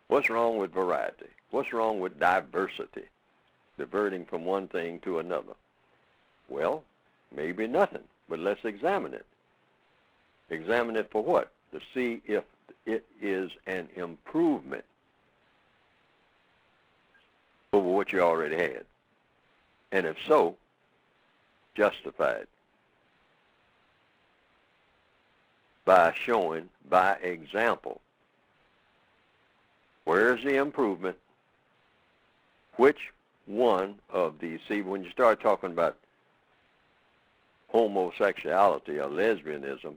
What's wrong with variety? What's wrong with diversity? Diverting from one thing to another. Well, maybe nothing, but let's examine it. Examine it for what? To see if it is an improvement over what you already had. And if so, justified by showing, by example, where's the improvement? Which one of these? See, when you start talking about homosexuality or lesbianism,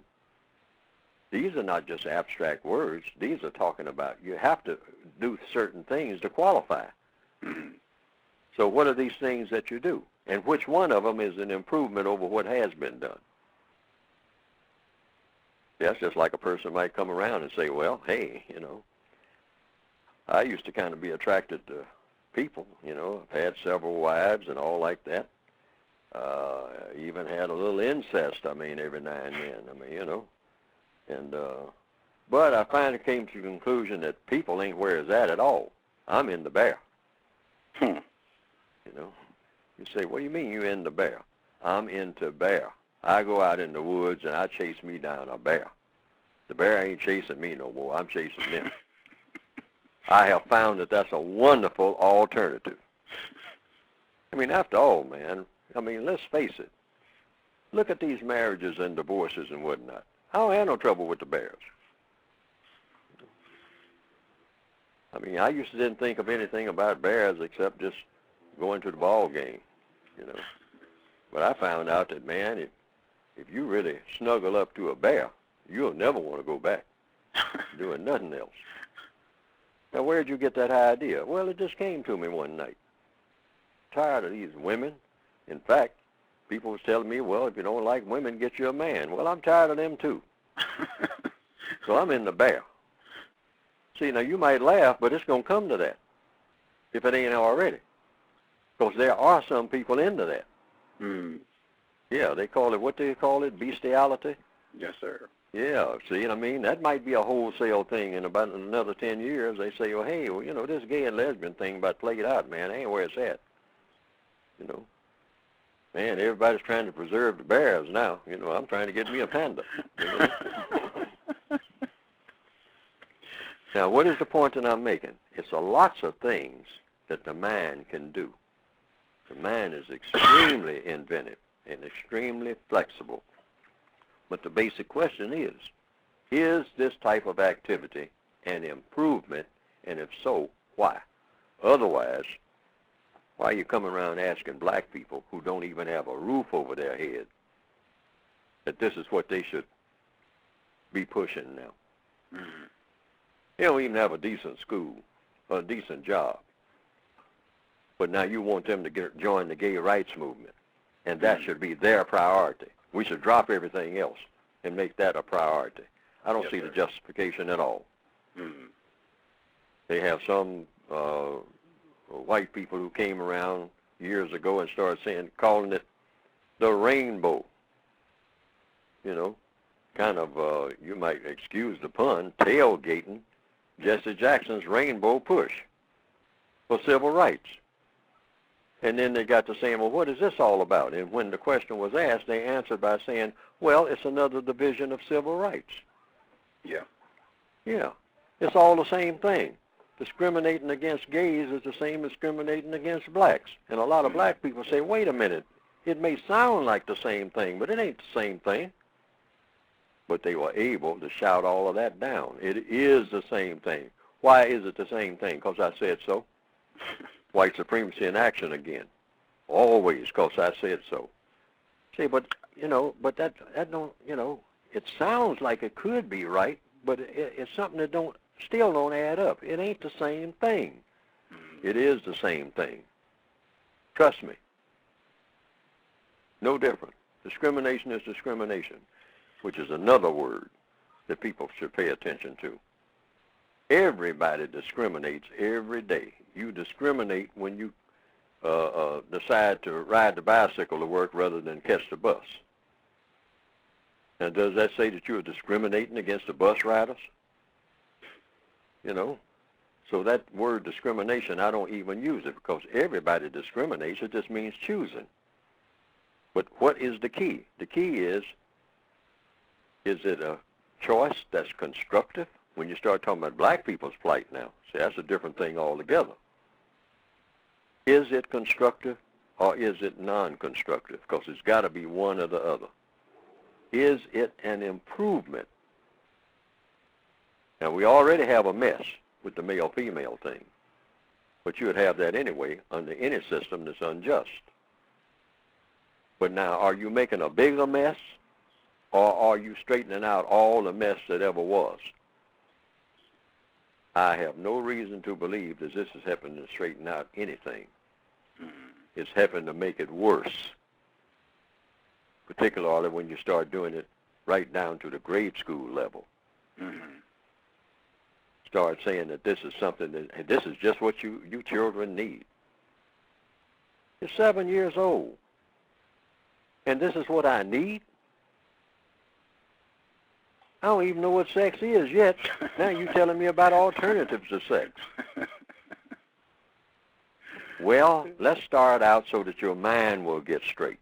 these are not just abstract words. These are talking about you have to do certain things to qualify. So what are these things that you do? And which one of them is an improvement over what has been done? That's just like a person might come around and say, well, hey, I used to kind of be attracted to people, I've had several wives and all like that. Even had a little incest, every now and then, but I finally came to the conclusion that people ain't where it's at all. I'm in the bear. You say, what do you mean you in the bear? I'm into bear. I go out in the woods and I chase me down a bear. The bear ain't chasing me no more. I'm chasing them. I have found that that's a wonderful alternative. After all, man, let's face it. Look at these marriages and divorces and whatnot. I don't have no trouble with the bears. I used to didn't think of anything about bears except just going to the ball game, But I found out that, man, if you really snuggle up to a bear, you'll never want to go back doing nothing else. Now, where'd you get that idea? Well, it just came to me one night. Tired of these women. In fact, people was telling me, well, if you don't like women, get you a man. Well, I'm tired of them too. So I'm in the bear. See, now you might laugh, but it's going to come to that if it ain't already. Because there are some people into that. Yeah, they call it, what do they call it, bestiality? Yes, sir. Yeah, see, that might be a wholesale thing. In about another 10 years, they say, well, hey, this gay and lesbian thing about played out, man, ain't where it's at. Man, everybody's trying to preserve the bears now. I'm trying to get me a panda. Now, what is the point that I'm making? It's lots of things that the mind can do. The mind is extremely inventive and extremely flexible. But the basic question is this type of activity an improvement? And if so, why? Otherwise, why are you coming around asking black people who don't even have a roof over their head that this is what they should be pushing now? They don't even have a decent school, or a decent job. But now you want them to join the gay rights movement, and that should be their priority. We should drop everything else and make that a priority. I don't see the justification at all. They have some white people who came around years ago and started calling it the rainbow. Kind of, you might excuse the pun, tailgating Jesse Jackson's rainbow push for civil rights. And then they got to saying, well, what is this all about? And when the question was asked, they answered by saying, well, it's another division of civil rights. Yeah. Yeah. It's all the same thing. Discriminating against gays is the same as discriminating against blacks. And a lot of black people say, wait a minute, it may sound like the same thing, but it ain't the same thing. But they were able to shout all of that down. It is the same thing. Why is it the same thing? Because I said so. White supremacy in action again. Always, because I said so. See, but that don't, it sounds like it could be right, but it's something that still don't add up. It ain't the same thing. It is the same thing. Trust me. No different. Discrimination is discrimination, which is another word that people should pay attention to. Everybody discriminates every day. You discriminate when you decide to ride the bicycle to work rather than catch the bus. Now, does that say that you are discriminating against the bus riders? So that word discrimination, I don't even use it because everybody discriminates. It just means choosing. But what is the key? The key is it a choice that's constructive? When you start talking about black people's plight now, see, that's a different thing altogether. Is it constructive or is it non-constructive? Because it's got to be one or the other. Is it an improvement? Now, we already have a mess with the male-female thing, but you would have that anyway under any system that's unjust. But now, are you making a bigger mess, or are you straightening out all the mess that ever was? I have no reason to believe that this is helping to straighten out anything. It's helping to make it worse, particularly when you start doing it right down to the grade school level. Start saying that this is something that this is just what you children need. You're 7 years old, and this is what I need? I don't even know what sex is yet. Now you're telling me about alternatives to sex. Well, let's start out so that your mind will get straight.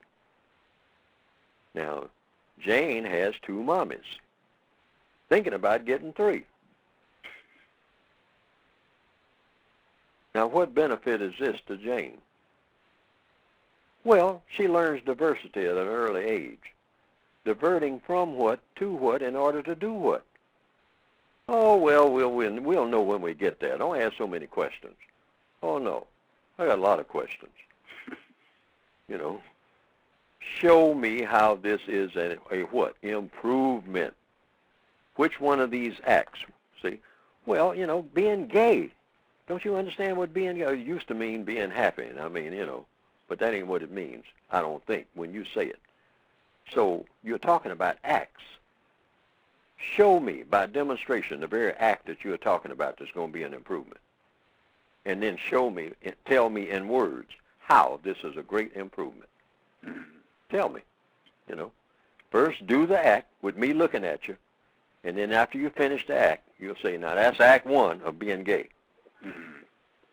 Now, Jane has 2 mommies, thinking about getting 3. Now, what benefit is this to Jane? Well, she learns diversity at an early age, diverting from what to what in order to do what. Oh, well, we'll know when we get there. Don't ask so many questions. Oh, no. I got a lot of questions. You know, show me how this is a what? Improvement. Which one of these acts? See? Well, you know, being gay. Don't you understand what being gay used to mean? Being happy. I mean, you know, but that ain't what it means, I don't think, when you say it. So you're talking about acts. Show me by demonstration the very act that you're talking about that's going to be an improvement. And then show me, tell me in words how this is a great improvement. Tell me, you know. First, do the act with me looking at you. And then after you finish the act, you'll say, now that's act 1 of being gay.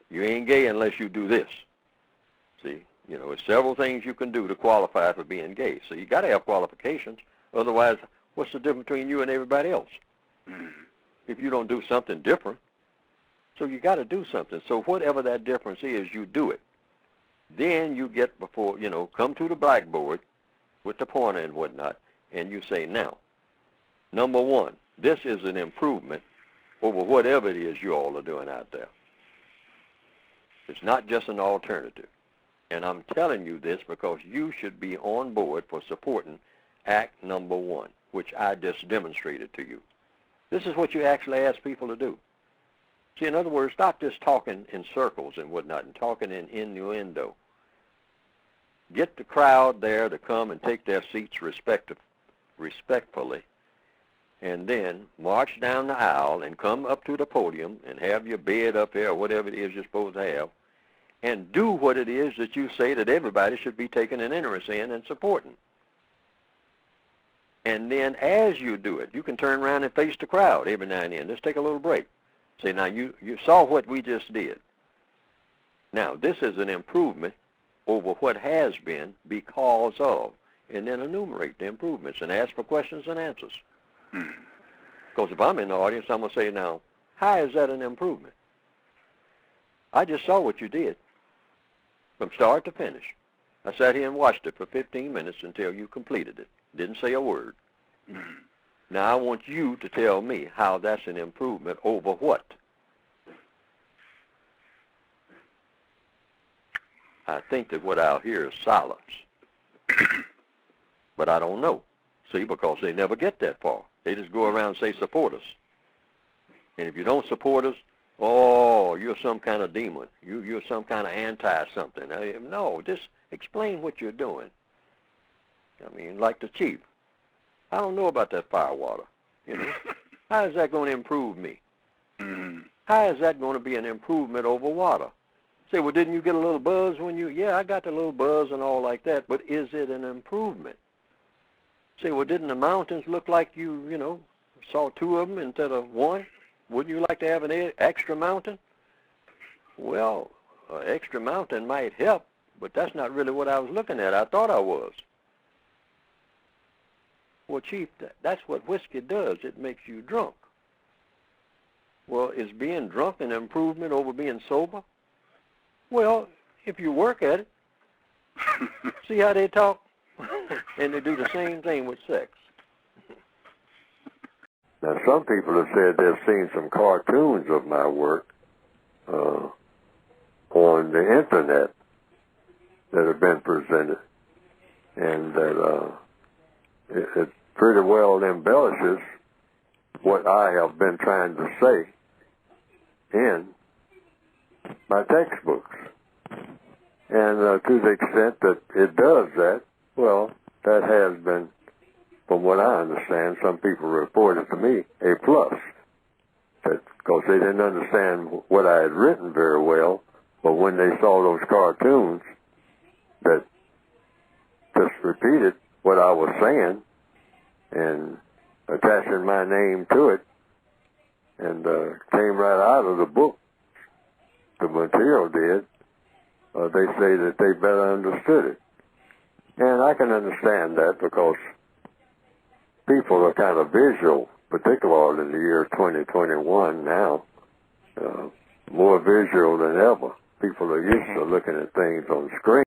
You ain't gay unless you do this. See, you know, there's several things you can do to qualify for being gay. So you got to have qualifications. Otherwise, what's the difference between you and everybody else? If you don't do something different. So you got to do something. So whatever that difference is, you do it. Then you get before, you know, come to the blackboard with the pointer and whatnot, and you say, now, number 1, this is an improvement over whatever it is you all are doing out there. It's not just an alternative. And I'm telling you this because you should be on board for supporting act number 1, which I just demonstrated to you. This is what you actually ask people to do. See, in other words, stop just talking in circles and whatnot and talking in innuendo. Get the crowd there to come and take their seats respectfully, and then march down the aisle and come up to the podium and have your bed up there or whatever it is you're supposed to have, and do what it is that you say that everybody should be taking an interest in and supporting. And then as you do it, you can turn around and face the crowd every now and then. Just take a little break. Say, now, you saw what we just did. Now, this is an improvement over what has been because of, and then enumerate the improvements and ask for questions and answers. Because if I'm in the audience, I'm going to say, now, how is that an improvement? I just saw what you did from start to finish. I sat here and watched it for 15 minutes until you completed it. Didn't say a word. Now, I want you to tell me how that's an improvement over what? I think that what I'll hear is silence. But I don't know. See, because they never get that far. They just go around and say, support us. And if you don't support us, oh, you're some kind of demon. You're some kind of anti-something. No, just explain what you're doing. I mean, like the chief. I don't know about that fire water. You know, how is that going to improve me? How is that going to be an improvement over water? Say, well, didn't you get a little buzz when you? Yeah, I got the little buzz and all like that. But is it an improvement? Say, well, didn't the mountains look like you know, saw 2 of them instead of 1? Wouldn't you like to have an extra mountain? Well, extra mountain might help, but that's not really what I was looking at. I thought I was. Well, Chief, that's what whiskey does. It makes you drunk. Well, is being drunk an improvement over being sober? Well, if you work at it, see how they talk? And they do the same thing with sex. Now, some people have said they've seen some cartoons of my work on the internet that have been presented, and that it pretty well embellishes what I have been trying to say in my textbooks. And to the extent that it does that, well, that has been, from what I understand, some people reported to me, a plus. Because they didn't understand what I had written very well, but when they saw those cartoons that just repeated what I was saying and attaching my name to it, and came right out of the book, the material did, they say that they better understood it. And I can understand that because people are kind of visual, particularly in the year 2021 now, more visual than ever. People are used to looking at things on screen.